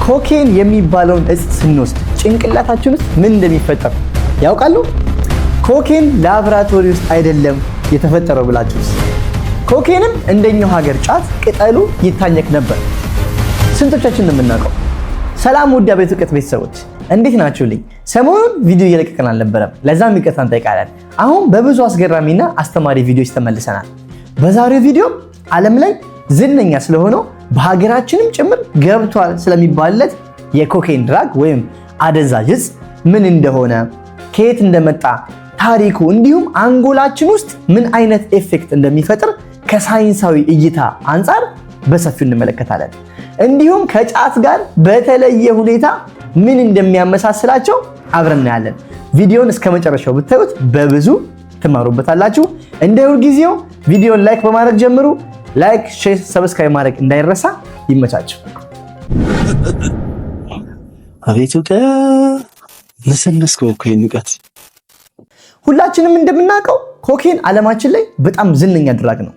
ኮኬን የሚባለውን እጽ ስንወስድ ጭንቅላታችን ውስጥ ምን እንደሚፈጠር ያውቃሉ? ኮኬን ላብራቶሪ ውስጥ አይደለም የተፈጠረው ብላችሁስ? ኮኬንም እንደኛው ሀገር ጫት ቅጠሉ ይታኘክ ነበር። ስንቶቻችን የምናውቀው? ሰላም ውድ የቤት እውቀት ቤተሰቦች እንዴት ናችሁልኝ? ሰሞኑን ቪዲዮ እየለቀቀን አልነበረም፣ ለዛም ይቅርታ እንጠይቃለን። አሁን በብዙ አስገራሚና አስተማሪ ቪዲዮዎች ተመልሰናል። በዛሬው ቪዲዮ ዓለም ላይ ዝነኛ ስለሆነው በሀገራችንም ጭምር ገብቷል ስለሚባልለት የኮኬን ድራግ ወይም አደንዛዥ እጽ ምን እንደሆነ፣ ከየት እንደመጣ፣ ታሪኩ እንዲሁም አንጎላችን ውስጥ ምን አይነት ኤፌክት እንደሚፈጥር ከሳይንሳዊ እይታ አንጻር በሰፊው እንመለከታለን። እንዲሁም ከጫት ጋር በተለየ ሁኔታ ምን እንደሚያመሳስላቸው አብረን እናያለን። ቪዲዮን እስከ መጨረሻው ብታዩት በብዙ ትማሩበታላችሁ። እንደ ሁልጊዜው ቪዲዮን ላይክ በማድረግ ጀምሩ። ላይክ፣ ሼር፣ ሰብስክራይብ ማድረግ እንዳይረሳ። ይመቻችሁ። አቤቱ ነሰነስከው እኮ ንቀት። ሁላችንም እንደምናውቀው ኮኬን ዓለማችን ላይ በጣም ዝነኛ ድራግ ነው።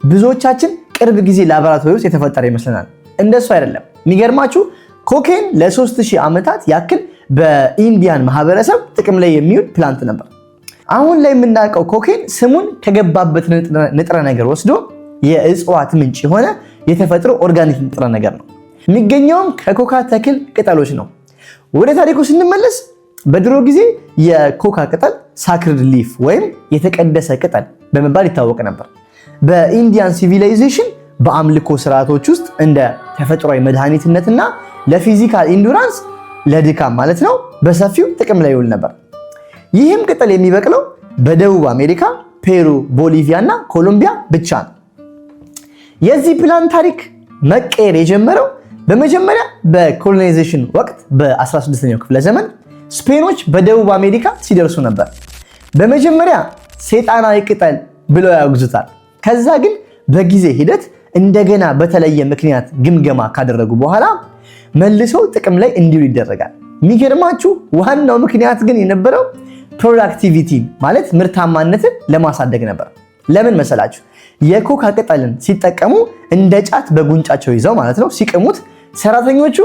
ብዙዎቻችን ቅርብ ጊዜ ላቦራቶሪ ውስጥ የተፈጠረ ይመስለናል። እንደሱ አይደለም። የሚገርማችሁ ኮኬን ለ3000 ዓመታት ያክል በኢንዲያን ማህበረሰብ ጥቅም ላይ የሚውል ፕላንት ነበር። አሁን ላይ የምናውቀው ኮኬን ስሙን ከገባበት ንጥረ ነገር ወስዶ የእጽዋት ምንጭ የሆነ የተፈጥሮ ኦርጋኒክ ንጥረ ነገር ነው። የሚገኘውም ከኮካ ተክል ቅጠሎች ነው። ወደ ታሪኩ ስንመለስ በድሮ ጊዜ የኮካ ቅጠል ሳክርድ ሊፍ ወይም የተቀደሰ ቅጠል በመባል ይታወቅ ነበር። በኢንዲያን ሲቪላይዜሽን በአምልኮ ስርዓቶች ውስጥ እንደ ተፈጥሯዊ መድኃኒትነትና ለፊዚካል ኢንዱራንስ ለድካም ማለት ነው በሰፊው ጥቅም ላይ ይውል ነበር። ይህም ቅጠል የሚበቅለው በደቡብ አሜሪካ፣ ፔሩ፣ ቦሊቪያ እና ኮሎምቢያ ብቻ ነው። የዚህ ፕላንት ታሪክ መቀየር የጀመረው በመጀመሪያ በኮሎናይዜሽን ወቅት በ16ኛው ክፍለ ዘመን ስፔኖች በደቡብ አሜሪካ ሲደርሱ ነበር። በመጀመሪያ ሰይጣናዊ ቅጠል ብለው ያወግዙታል። ከዛ ግን በጊዜ ሂደት እንደገና በተለየ ምክንያት ግምገማ ካደረጉ በኋላ መልሶ ጥቅም ላይ እንዲውል ይደረጋል። የሚገርማችሁ ዋናው ምክንያት ግን የነበረው ፕሮዳክቲቪቲ ማለት ምርታማነትን ለማሳደግ ነበር። ለምን መሰላችሁ? የኮካ ቅጠልን ሲጠቀሙ እንደ ጫት በጉንጫቸው ይዘው ማለት ነው ሲቅሙት ሰራተኞቹ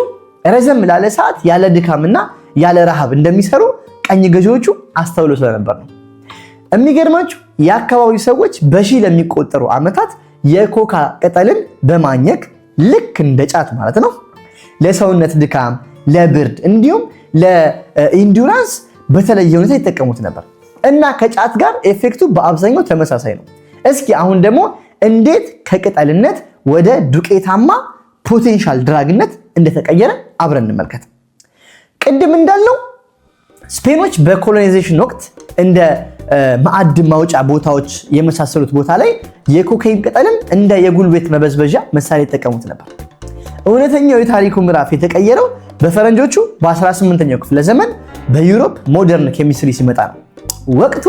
ረዘም ላለ ሰዓት ያለ ድካምና ያለ ረሃብ እንደሚሰሩ ቀኝ ገዢዎቹ አስተውሎ ስለነበር ነው። የሚገርማችሁ የአካባቢው ሰዎች በሺህ ለሚቆጠሩ ዓመታት የኮካ ቅጠልን በማኘክ ልክ እንደ ጫት ማለት ነው ለሰውነት ድካም፣ ለብርድ እንዲሁም ለኢንዱራንስ በተለየ ሁኔታ ይጠቀሙት ነበር እና ከጫት ጋር ኤፌክቱ በአብዛኛው ተመሳሳይ ነው። እስኪ አሁን ደግሞ እንዴት ከቅጠልነት ወደ ዱቄታማ ፖቴንሻል ድራግነት እንደተቀየረ አብረን እንመልከት። ቅድም እንዳልነው ስፔኖች በኮሎናይዜሽን ወቅት እንደ ማዕድን ማውጫ ቦታዎች የመሳሰሉት ቦታ ላይ የኮካይን ቅጠልን እንደ የጉልበት መበዝበዣ መሳሪያ ይጠቀሙት ነበር። እውነተኛው የታሪኩ ምዕራፍ የተቀየረው በፈረንጆቹ በ18ኛው ክፍለ ዘመን በዩሮፕ ሞደርን ኬሚስትሪ ሲመጣ ነው። ወቅቱ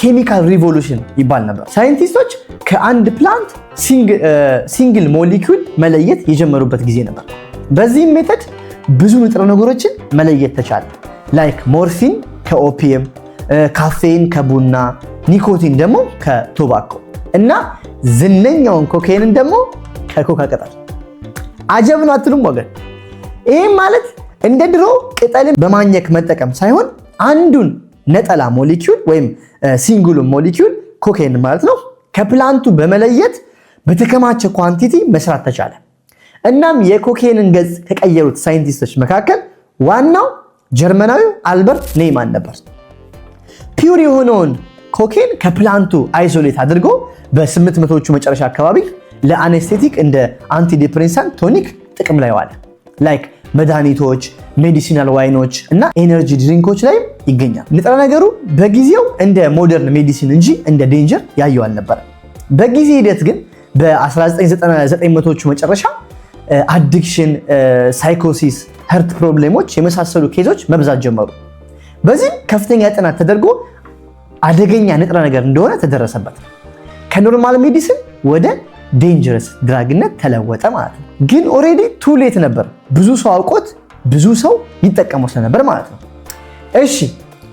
ኬሚካል ሪቮሉሽን ይባል ነበር። ሳይንቲስቶች ከአንድ ፕላንት ሲንግል ሞሊኪዩል መለየት የጀመሩበት ጊዜ ነበር። በዚህም ሜተድ ብዙ ንጥረ ነገሮችን መለየት ተቻለ። ላይክ ሞርፊን ከኦፒየም፣ ካፌን ከቡና፣ ኒኮቲን ደግሞ ከቶባኮ እና ዝነኛውን ኮኬንን ደግሞ ከኮካ ቅጠል። አጀብ ነው አትሉም ወገን? ይህም ማለት እንደ ድሮ ቅጠልን በማኘክ መጠቀም ሳይሆን አንዱን ነጠላ ሞሊኪዩል ወይም ሲንግሉ ሞሊኪዩል ኮኬን ማለት ነው ከፕላንቱ በመለየት በተከማቸ ኳንቲቲ መስራት ተቻለ። እናም የኮኬንን ገጽ ከቀየሩት ሳይንቲስቶች መካከል ዋናው ጀርመናዊው አልበርት ኔይማን ነበር። ፒውር የሆነውን ኮኬን ከፕላንቱ አይሶሌት አድርጎ በ800ዎቹ መጨረሻ አካባቢ ለአኔስቴቲክ እንደ አንቲዲፕሬሳንት ቶኒክ ጥቅም ላይ ዋለ። ላይክ መድኃኒቶች፣ ሜዲሲናል ዋይኖች እና ኤነርጂ ድሪንኮች ላይ ይገኛል። ንጥረ ነገሩ በጊዜው እንደ ሞደርን ሜዲሲን እንጂ እንደ ዴንጀር ያየው አልነበረ። በጊዜ ሂደት ግን በ1990ዎቹ መጨረሻ አዲክሽን፣ ሳይኮሲስ፣ ሄርት ፕሮብሌሞች የመሳሰሉ ኬዞች መብዛት ጀመሩ። በዚህም ከፍተኛ ጥናት ተደርጎ አደገኛ ንጥረ ነገር እንደሆነ ተደረሰበት። ከኖርማል ሜዲሲን ወደ ዴንጀረስ ድራግነት ተለወጠ ማለት ነው። ግን ኦሬዲ ቱ ሌት ነበር። ብዙ ሰው አውቆት ብዙ ሰው ይጠቀመው ስለነበር ማለት ነው። እሺ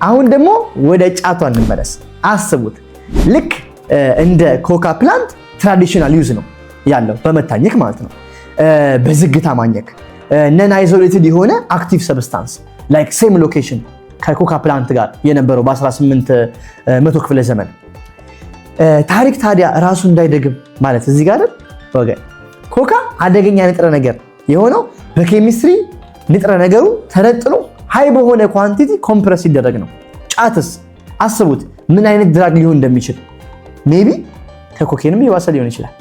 አሁን ደግሞ ወደ ጫቷ እንመለስ። አስቡት፣ ልክ እንደ ኮካ ፕላንት ትራዲሽናል ዩዝ ነው ያለው በመታኘክ ማለት ነው። በዝግታ ማኘክ ነን አይዞሌትድ የሆነ አክቲቭ ሰብስታንስ ላይክ ሴም ሎኬሽን ከኮካ ፕላንት ጋር የነበረው በ1800 ክፍለ ዘመን። ታሪክ ታዲያ ራሱ እንዳይደግም ማለት እዚህ ጋር ወገን ኮካ አደገኛ ንጥረ ነገር የሆነው በኬሚስትሪ ንጥረ ነገሩ ተነጥሎ ሃይ በሆነ ኳንቲቲ ኮምፕረስ ሲደረግ ነው። ጫትስ አስቡት ምን አይነት ድራግ ሊሆን እንደሚችል ሜቢ ከኮኬንም የባሰ ሊሆን ይችላል።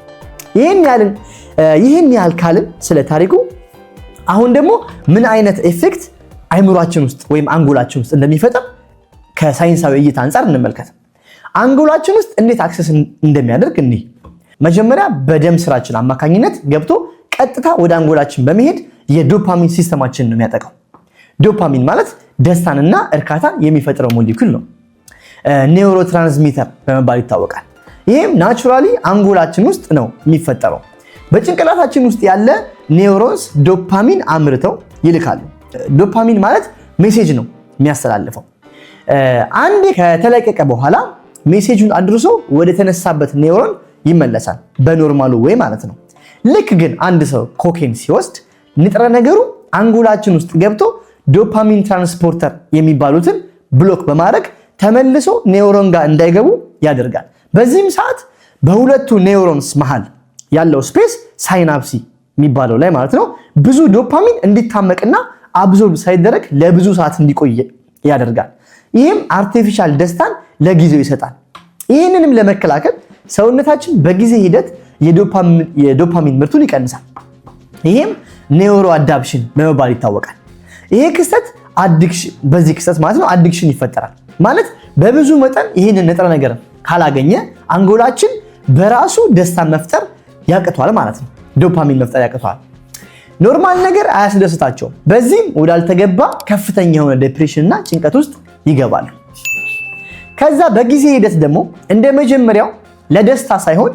ይህን ያህል ካልን ስለ ታሪኩ አሁን ደግሞ ምን አይነት ኤፌክት አይምሯችን ውስጥ ወይም አንጎላችን ውስጥ እንደሚፈጠር ከሳይንሳዊ እይታ አንፃር እንመልከት። አንጎላችን ውስጥ እንዴት አክሰስ እንደሚያደርግ እንይ። መጀመሪያ በደም ስራችን አማካኝነት ገብቶ ቀጥታ ወደ አንጎላችን በመሄድ የዶፓሚን ሲስተማችንን ነው የሚያጠቃው። ዶፓሚን ማለት ደስታንና እርካታን የሚፈጥረው ሞሊኩል ነው። ኒውሮትራንስሚተር በመባል ይታወቃል። ይህም ናቹራሊ አንጎላችን ውስጥ ነው የሚፈጠረው። በጭንቅላታችን ውስጥ ያለ ኒውሮንስ ዶፓሚን አምርተው ይልካሉ። ዶፓሚን ማለት ሜሴጅ ነው የሚያስተላልፈው። አንዴ ከተለቀቀ በኋላ ሜሴጁን አድርሶ ወደ ተነሳበት ኒውሮን ይመለሳል በኖርማሉ ወይ ማለት ነው። ልክ ግን አንድ ሰው ኮኬን ሲወስድ ንጥረ ነገሩ አንጎላችን ውስጥ ገብቶ ዶፓሚን ትራንስፖርተር የሚባሉትን ብሎክ በማድረግ ተመልሶ ኒውሮን ጋር እንዳይገቡ ያደርጋል። በዚህም ሰዓት በሁለቱ ኒውሮንስ መሃል ያለው ስፔስ ሳይናፕሲ የሚባለው ላይ ማለት ነው ብዙ ዶፓሚን እንዲታመቅና አብዞርብ ሳይደረግ ለብዙ ሰዓት እንዲቆይ ያደርጋል። ይህም አርቲፊሻል ደስታን ለጊዜው ይሰጣል። ይህንንም ለመከላከል ሰውነታችን በጊዜ ሂደት የዶፓሚን ምርቱን ይቀንሳል። ይህም ኒውሮ አዳፕሽን በመባል ይታወቃል። ይሄ ክስተት በዚህ ክስተት ማለት ነው አዲክሽን ይፈጠራል። ማለት በብዙ መጠን ይህንን ንጥረ ነገር ካላገኘ አንጎላችን በራሱ ደስታን መፍጠር ያቅቷል ማለት ነው። ዶፓሚን መፍጠር ያቅቷል። ኖርማል ነገር አያስደስታቸውም። በዚህም ወዳልተገባ ከፍተኛ የሆነ ዲፕሬሽን እና ጭንቀት ውስጥ ይገባሉ። ከዛ በጊዜ ሂደት ደግሞ እንደ መጀመሪያው ለደስታ ሳይሆን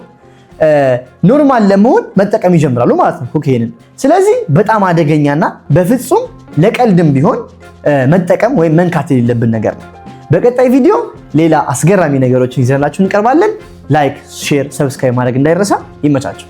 ኖርማል ለመሆን መጠቀም ይጀምራሉ ማለት ነው ኮኬንን። ስለዚህ በጣም አደገኛና በፍጹም ለቀልድም ቢሆን መጠቀም ወይም መንካት የሌለብን ነገር ነው። በቀጣይ ቪዲዮ ሌላ አስገራሚ ነገሮችን ይዘንላችሁ እንቀርባለን። ላይክ፣ ሼር፣ ሰብስክራይብ ማድረግ እንዳይረሳ። ይመቻችሁ።